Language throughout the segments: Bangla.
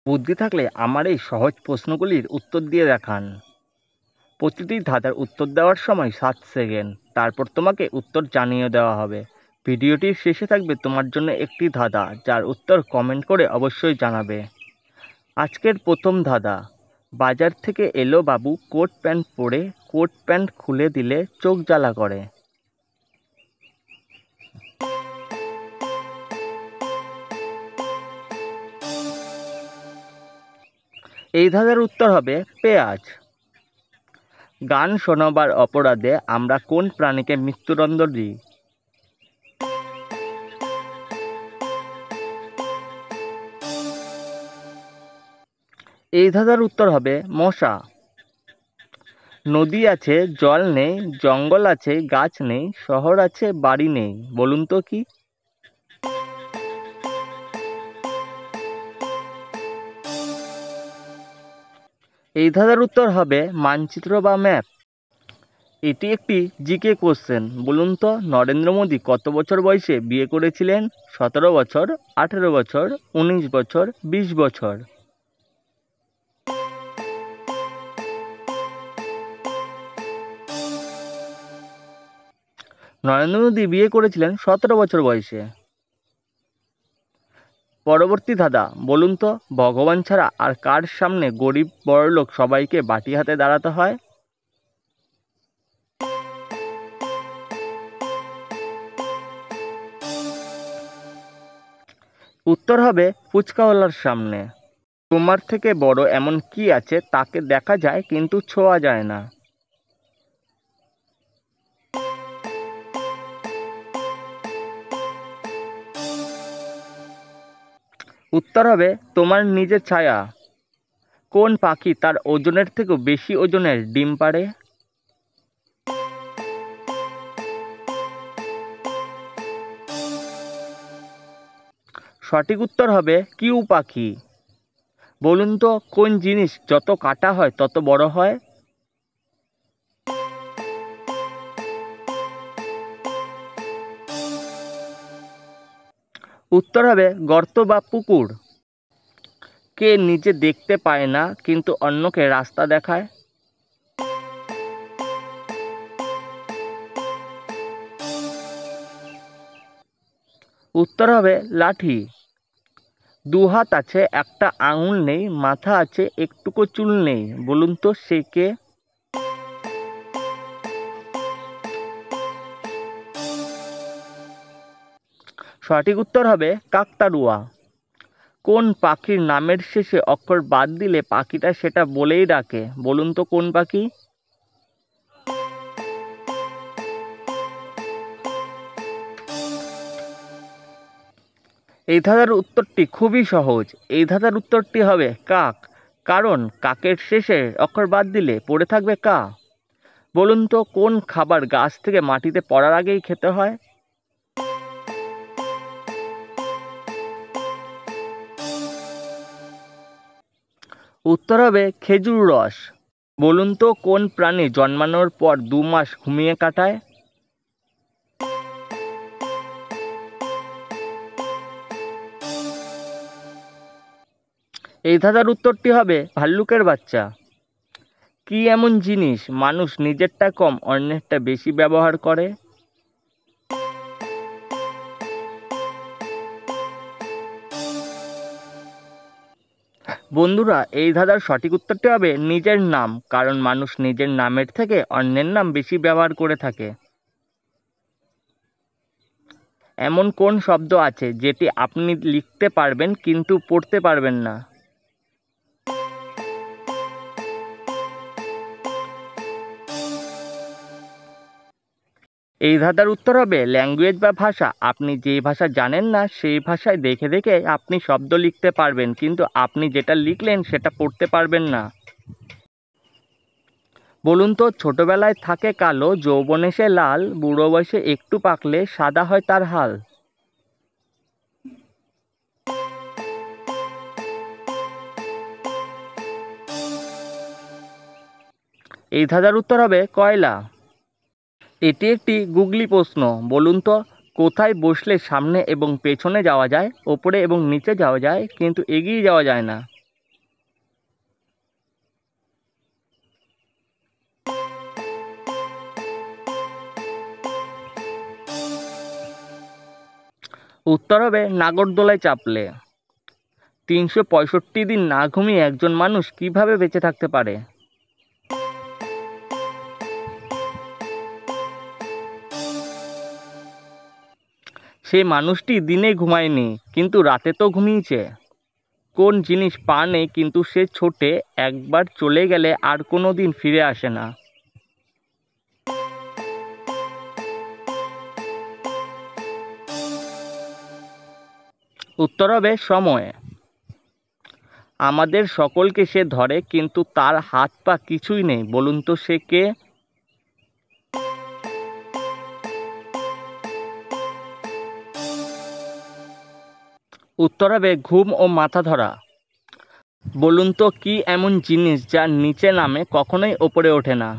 বুদ্ধি থাকলে আমার এই সহজ প্রশ্নগুলির উত্তর দিয়ে দেখান। প্রতিটি ধাঁধার উত্তর দেওয়ার সময় 7 সেকেন্ড, তারপর তোমাকে উত্তর জানিয়ে দেওয়া হবে। ভিডিওটির শেষে থাকবে তোমার জন্য একটি ধাঁধা, যার উত্তর কমেন্ট করে অবশ্যই জানাবে। আজকের প্রথম ধাঁধা। বাজার থেকে এলো বাবু কোট প্যান্ট পরে, কোট প্যান্ট খুলে দিলে চোখ জ্বালা করে। এই ধাঁধার উত্তর হবে পেঁয়াজ। গান শোনাবার অপরাধে আমরা কোন প্রাণীকে মৃত্যুদণ্ড দিই? এই ধাঁধার উত্তর হবে মশা। নদী আছে জল নেই, জঙ্গল আছে গাছ নেই, শহর আছে বাড়ি নেই, বলুন তো কি? এই ধাঁধার উত্তর হবে মানচিত্র বা ম্যাপ। এটি একটি জিকে কোশ্চেন। বলুন তো নরেন্দ্র মোদী কত বছর বয়সে বিয়ে করেছিলেন? 17 বছর, 18 বছর, 19 বছর, 20 বছর। নরেন্দ্র মোদী বিয়ে করেছিলেন 17 বছর বয়সে। পরবর্তী ধাঁধা। বলুন তো ভগবান ছাড়া আর কার সামনে গরিব বড়লোক সবাইকে বাটি হাতে দাঁড়াতে হয়? উত্তর হবে ফুচকাওয়ালার সামনে। তোমার থেকে বড় এমন কি আছে তাকে দেখা যায় কিন্তু ছোঁয়া যায় না? উত্তর হবে তোমার নিজের ছায়া। কোন পাখি তার ওজনের থেকেও বেশি ওজনের ডিম পাড়ে? সঠিক উত্তর হবে কিউ পাখি। বলুন তো কোন জিনিস যত কাটা হয় তত বড় হয়? উত্তর হবে গর্ত বা পুকুর। কে নিজে দেখতে পায় না কিন্তু অন্যকে রাস্তা দেখায়? উত্তর হবে লাঠি। দু হাত আছে একটা আঙুল নেই, মাথা আছে একটুকু চুল নেই, বলুন তো সে কে? সঠিক উত্তর হবে কাকতাড়ুয়া। কোন পাখির নামের শেষে অক্ষর বাদ দিলে পাখিটা সেটা বলেই ডাকে, বলুন তো কোন পাখি? এই ধাঁধার উত্তরটি খুবই সহজ। এই ধাঁধার উত্তরটি হবে কাক। কারণ কাকের শেষে অক্ষর বাদ দিলে পড়ে থাকবে কা। বলুন তো কোন খাবার গাছ থেকে মাটিতে পড়ার আগেই খেতে হয়? উত্তর হবে খেজুর রস। বলুন তো কোন প্রাণী জন্মানোর পর 2 মাস ঘুমিয়ে কাটায়? এই ধাঁধার উত্তরটি হবে ভাল্লুকের বাচ্চা। কি এমন জিনিস মানুষ নিজেরটা কম অন্যেরটা বেশি ব্যবহার করে? বন্ধুরা, এই ধাঁধার সঠিক উত্তরটি হবে নিজের নাম। কারণ মানুষ নিজের নামের থেকে অন্যের নাম বেশি ব্যবহার করে থাকে। এমন কোন শব্দ আছে যেটি আপনি লিখতে পারবেন কিন্তু পড়তে পারবেন না? এই ধাঁধার উত্তর হবে ল্যাঙ্গুয়েজ বা ভাষা। আপনি যেই ভাষা জানেন না সেই ভাষায় দেখে দেখে আপনি শব্দ লিখতে পারবেন, কিন্তু আপনি যেটা লিখলেন সেটা পড়তে পারবেন না। বলুন তো ছোটবেলায় থাকে কালো, যৌবনে সে লাল, বুড়ো বয়সে একটু পাকলে সাদা হয় তার হাল। এই ধাঁধার উত্তর হবে কয়লা। এটি একটি গুগলি প্রশ্ন। বলুন তো কোথায় বসলে সামনে এবং পেছনে যাওয়া যায়, ওপরে এবং নিচে যাওয়া যায় কিন্তু এগিয়ে যাওয়া যায় না? উত্তর হবে নাগরদোলায় চাপলে। 365 দিন না ঘুমিয়ে একজন মানুষ কিভাবে বেঁচে থাকতে পারে? সেই মানুষটি দিনে ঘুমায়নি, কিন্তু রাতে তো ঘুমিয়েছে। কোন জিনিস পা নেই কিন্তু সে ছোটে, একবার চলে গেলে আর কোনো দিন ফিরে আসে না? উত্তর হবে সময়। আমাদের সকলকে সে ধরে, কিন্তু তার হাত পা কিছুই নেই। বলুন তো সে কে? উত্তর হবে ঘুম ও মাথা ধরা। বলুন তো কি এমন জিনিস যার নিচে নামে কখনোই ওপরে ওঠে না?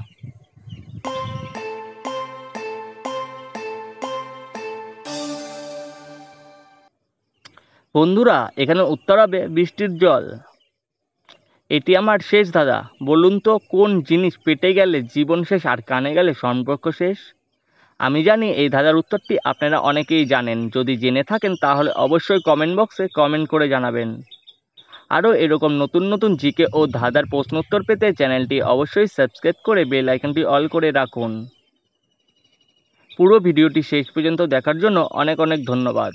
বন্ধুরা, এখানে উত্তর হবে বৃষ্টির জল। এটি আমার শেষ ধাঁধা। বলুন তো কোন জিনিস পেটে গেলে জীবন শেষ আর কানে গেলে সম্পর্ক শেষ? আমি জানি এই ধাঁধার উত্তরটি আপনারা অনেকেই জানেন। যদি জেনে থাকেন তাহলে অবশ্যই কমেন্ট বক্সে কমেন্ট করে জানাবেন। আরও এরকম নতুন নতুন জিকে ও ধাঁধার প্রশ্নোত্তর পেতে চ্যানেলটি অবশ্যই সাবস্ক্রাইব করে বেল আইকনটি অল করে রাখুন। পুরো ভিডিওটি শেষ পর্যন্ত দেখার জন্য অনেক অনেক ধন্যবাদ।